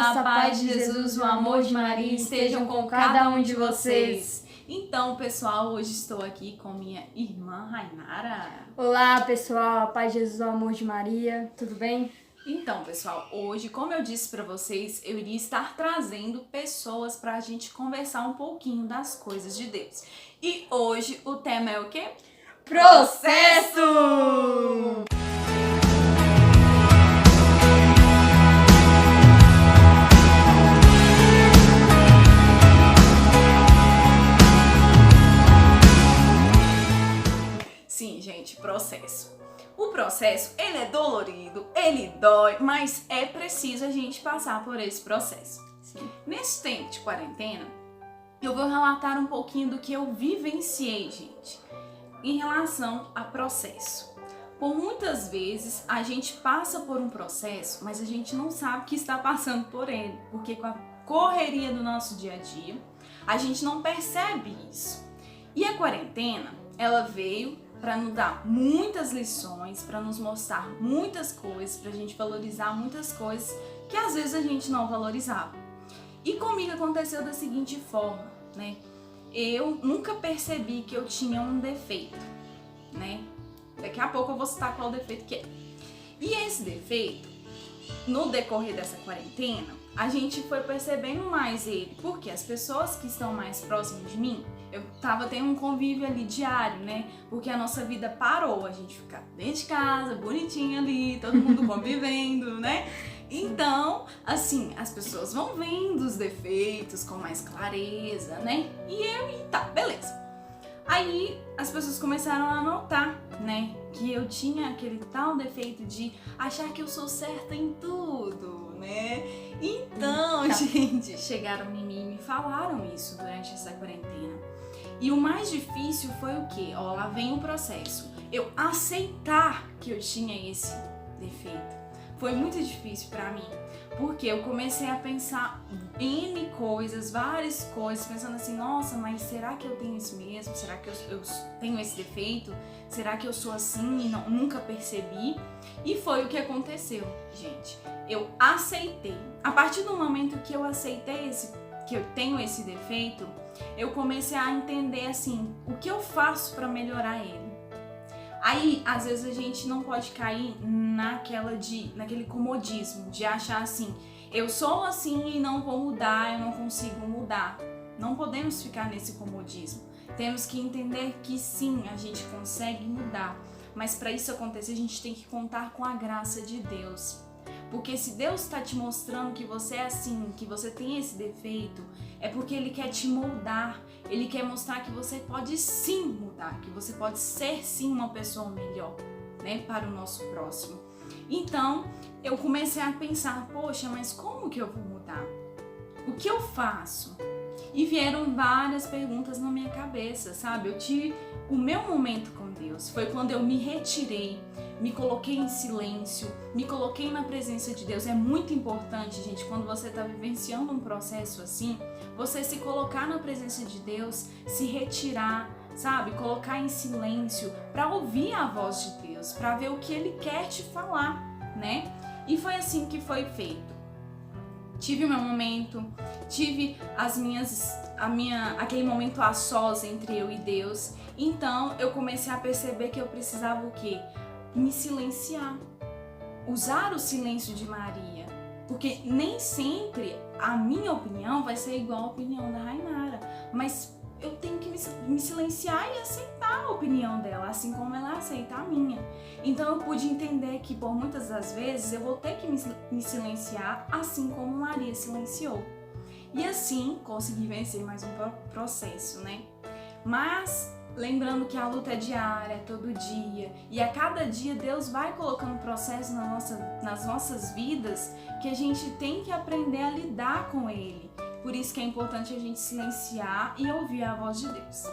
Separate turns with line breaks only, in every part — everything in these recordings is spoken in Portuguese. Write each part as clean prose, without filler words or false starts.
Graça, a paz de Jesus, o amor de Maria estejam com cada um de vocês.
Então, pessoal, hoje estou aqui com minha irmã Rainara.
Olá, pessoal, a paz de Jesus, o amor de Maria, tudo bem?
Então, pessoal, hoje, como eu disse para vocês, eu iria estar trazendo pessoas para a gente conversar um pouquinho das coisas de Deus. E hoje o tema é o quê?
Processo!
Sim, gente, processo. O processo, ele é dolorido, ele dói, mas é preciso a gente passar por esse processo.
Sim.
Nesse tempo de quarentena, eu vou relatar um pouquinho do que eu vivenciei, gente, em relação a processo. Por muitas vezes, a gente passa por um processo, mas a gente não sabe que está passando por ele, porque com a correria do nosso dia a dia, a gente não percebe isso. E a quarentena, ela veio para nos dar muitas lições, para nos mostrar muitas coisas, para a gente valorizar muitas coisas que às vezes a gente não valorizava. E comigo aconteceu da seguinte forma, né? Eu nunca percebi que eu tinha um defeito, né? Daqui a pouco eu vou citar qual defeito que é. E esse defeito, no decorrer dessa quarentena, a gente foi percebendo mais ele, porque as pessoas que estão mais próximas de mim, eu tava tendo um convívio ali diário, né? Porque a nossa vida parou, a gente fica dentro de casa, bonitinho ali, todo mundo convivendo, né? Então, assim, as pessoas vão vendo os defeitos com mais clareza, né? E tá, beleza. Aí as pessoas começaram a notar, né? Que eu tinha aquele tal defeito de achar que eu sou certa em tudo, né? Então, gente, chegaram em mim e me falaram isso durante essa quarentena. E o mais difícil foi o quê? Ó, lá vem o processo. Eu aceitar que eu tinha esse defeito. Foi muito difícil pra mim, porque eu comecei a pensar N coisas, várias coisas, pensando assim, nossa, mas será que eu tenho isso mesmo? Será que eu tenho esse defeito? Será que eu sou assim e nunca percebi? E foi o que aconteceu, gente. Eu aceitei. A partir do momento que eu aceitei que eu tenho esse defeito, eu comecei a entender assim, o que eu faço para melhorar ele. Aí, às vezes a gente não pode cair naquele comodismo de achar assim, eu sou assim e não vou mudar, eu não consigo mudar. Não podemos ficar nesse comodismo. Temos que entender que sim, a gente consegue mudar, mas para isso acontecer a gente tem que contar com a graça de Deus. Porque se Deus está te mostrando que você é assim, que você tem esse defeito, é porque Ele quer te moldar. Ele quer mostrar que você pode sim mudar, que você pode ser sim uma pessoa melhor, né, para o nosso próximo. Então, eu comecei a pensar, poxa, mas como que eu vou mudar? O que eu faço? E vieram várias perguntas na minha cabeça, sabe? Eu tive o meu momento com Deus. Foi quando eu me retirei, me coloquei em silêncio, me coloquei na presença de Deus. É muito importante, gente, quando você está vivenciando um processo assim, você se colocar na presença de Deus, se retirar, sabe? Colocar em silêncio para ouvir a voz de Deus, para ver o que Ele quer te falar, né? E foi assim que foi feito. Tive o meu momento, tive aquele momento a sós entre eu e Deus. Então eu comecei a perceber que eu precisava o quê? Me silenciar. Usar o silêncio de Maria. Porque nem sempre a minha opinião vai ser igual à opinião da Rainara. Mas eu tenho que me silenciar e aceitar a opinião dela, assim como ela aceita a minha. Então eu pude entender que por muitas das vezes eu vou ter que me silenciar, assim como Maria silenciou. E assim consegui vencer mais um processo, né? Mas lembrando que a luta é diária, é todo dia, e a cada dia Deus vai colocando processos nas nossas vidas que a gente tem que aprender a lidar com ele. Por isso que é importante a gente silenciar e ouvir a voz de Deus.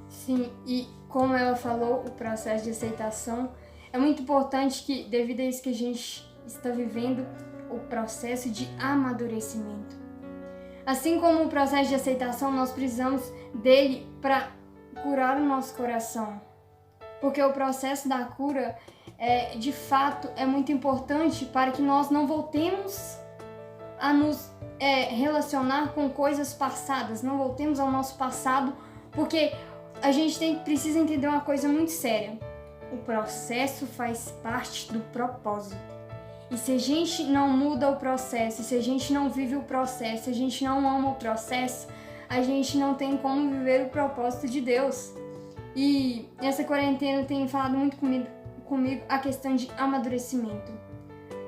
Sim, e como ela falou, o processo de aceitação é muito importante que, devido a isso que a gente está vivendo, o processo de amadurecimento. Assim como o processo de aceitação, nós precisamos dele para curar o nosso coração. Porque o processo da cura, de fato, é muito importante para que nós não voltemos a nos relacionar com coisas passadas, não voltemos ao nosso passado, porque a gente precisa entender uma coisa muito séria. O processo faz parte do propósito. E se a gente não muda o processo, se a gente não vive o processo, se a gente não ama o processo, a gente não tem como viver o propósito de Deus. E essa quarentena tem falado muito comigo a questão de amadurecimento.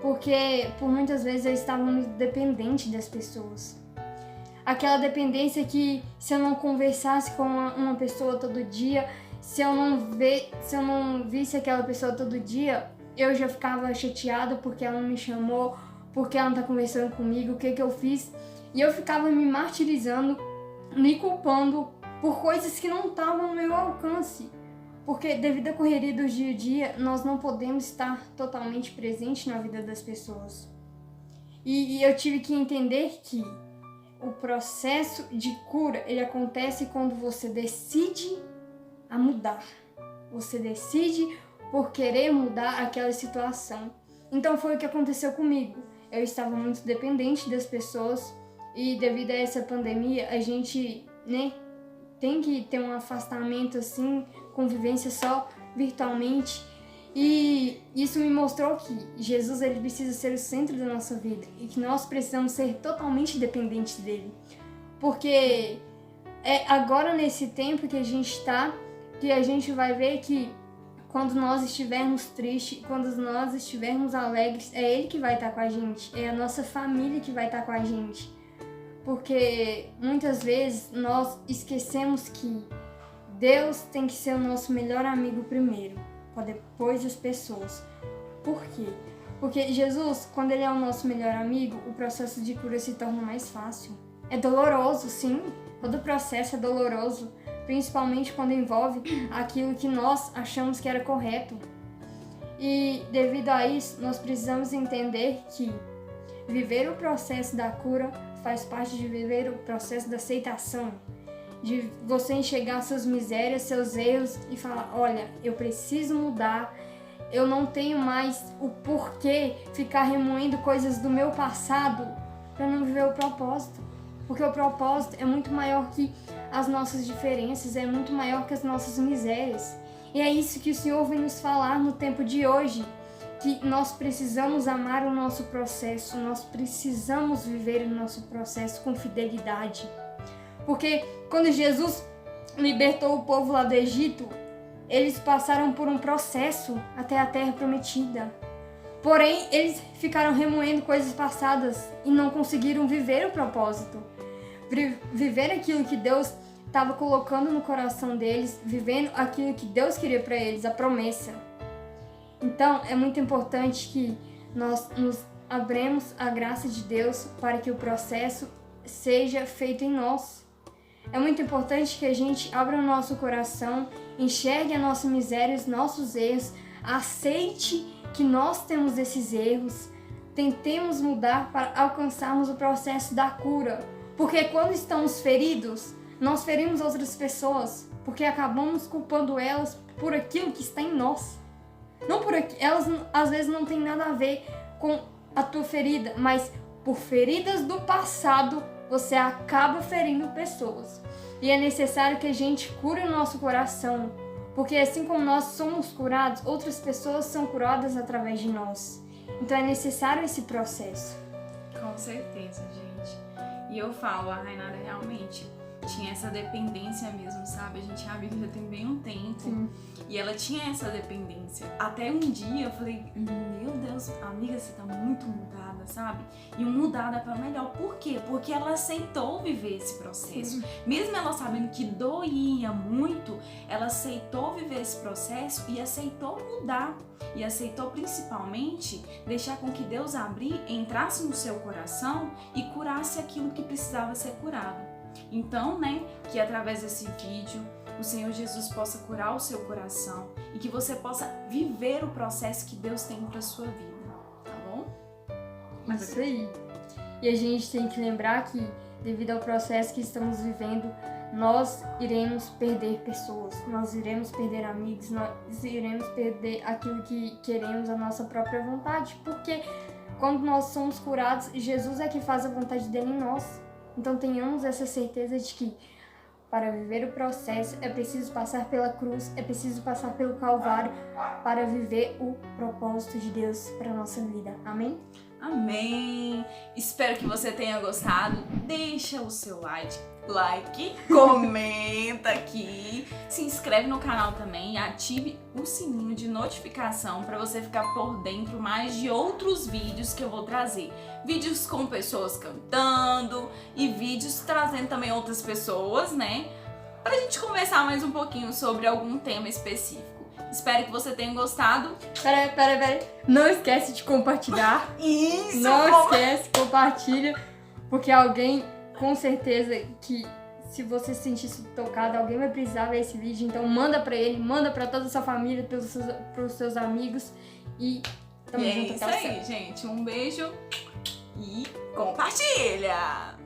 Porque por muitas vezes eu estava muito dependente das pessoas. Aquela dependência que se eu não conversasse com uma pessoa todo dia, se eu não visse aquela pessoa todo dia, eu já ficava chateada porque ela não me chamou, porque ela não tá conversando comigo, o que eu fiz. E eu ficava me martirizando, me culpando por coisas que não estavam no meu alcance. Porque devido à correria do dia a dia, nós não podemos estar totalmente presentes na vida das pessoas. E eu tive que entender que o processo de cura, ele acontece quando você decide a mudar. Você decide por querer mudar aquela situação. Então foi o que aconteceu comigo. Eu estava muito dependente das pessoas e devido a essa pandemia, a gente, tem que ter um afastamento assim, convivência só virtualmente. E isso me mostrou que Jesus, ele precisa ser o centro da nossa vida e que nós precisamos ser totalmente dependentes dele. Porque é agora nesse tempo que a gente está, que a gente vai ver que quando nós estivermos tristes, quando nós estivermos alegres, é ele que vai estar com a gente, é a nossa família que vai estar com a gente. Porque muitas vezes nós esquecemos que Deus tem que ser o nosso melhor amigo primeiro, para depois as pessoas. Por quê? Porque Jesus, quando ele é o nosso melhor amigo, o processo de cura se torna mais fácil. É doloroso, sim, todo processo é doloroso, principalmente quando envolve aquilo que nós achamos que era correto. E devido a isso, nós precisamos entender que viver o processo da cura faz parte de viver o processo da aceitação, de você enxergar suas misérias, seus erros e falar, olha, eu preciso mudar, eu não tenho mais o porquê ficar remoendo coisas do meu passado para não viver o propósito, porque o propósito é muito maior que as nossas diferenças, é muito maior que as nossas misérias. E é isso que o Senhor vem nos falar no tempo de hoje, que nós precisamos amar o nosso processo, nós precisamos viver o nosso processo com fidelidade. Porque quando Jesus libertou o povo lá do Egito, eles passaram por um processo até a terra prometida. Porém, eles ficaram remoendo coisas passadas e não conseguiram viver o propósito. Viver aquilo que Deus estava colocando no coração deles, vivendo aquilo que Deus queria para eles, a promessa. Então, é muito importante que nós nos abramos à graça de Deus para que o processo seja feito em nós. É muito importante que a gente abra o nosso coração, enxergue a nossa miséria, os nossos erros, aceite que nós temos esses erros, tentemos mudar para alcançarmos o processo da cura. Porque quando estamos feridos, nós ferimos outras pessoas, porque acabamos culpando elas por aquilo que está em nós. Não por aqui, elas às vezes não tem nada a ver com a tua ferida, mas por feridas do passado você acaba ferindo pessoas. E é necessário que a gente cure o nosso coração, porque assim como nós somos curados, outras pessoas são curadas através de nós. Então é necessário esse processo.
Com certeza, gente. E eu falo, a Rainara realmente tinha essa dependência mesmo, sabe? A gente é amiga já tem bem um tempo.
Sim.
E ela tinha essa dependência. Até um dia eu falei, meu Deus, amiga, você tá muito mudada, sabe? E mudada pra melhor. Por quê? Porque ela aceitou viver esse processo.
Sim.
Mesmo ela sabendo que doía muito, ela aceitou viver esse processo e aceitou mudar. E aceitou principalmente deixar com que Deus entrasse no seu coração e curasse aquilo que precisava ser curado. Então, que através desse vídeo o Senhor Jesus possa curar o seu coração e que você possa viver o processo que Deus tem para sua vida, tá bom?
Isso aí. E a gente tem que lembrar que, devido ao processo que estamos vivendo, nós iremos perder pessoas, nós iremos perder amigos, nós iremos perder aquilo que queremos, a nossa própria vontade, porque quando nós somos curados, Jesus é que faz a vontade dele em nós. Então tenhamos essa certeza de que para viver o processo é preciso passar pela cruz, é preciso passar pelo Calvário para viver o propósito de Deus para a nossa vida. Amém?
Amém! Espero que você tenha gostado. Deixa o seu like, comenta aqui, se inscreve no canal também e ative o sininho de notificação para você ficar por dentro mais de outros vídeos que eu vou trazer. Vídeos com pessoas cantando e vídeos trazendo também outras pessoas, né? Pra gente conversar mais um pouquinho sobre algum tema específico. Espero que você tenha gostado.
Pera. Não esquece de compartilhar.
Isso!
Não esquece, compartilha. Porque alguém, com certeza, que se você se sentir tocado, alguém vai precisar ver esse vídeo. Então manda pra ele, manda pra toda a sua família, pros seus amigos. E tamo junto até o céu.
É isso aí, gente. Um beijo e compartilha!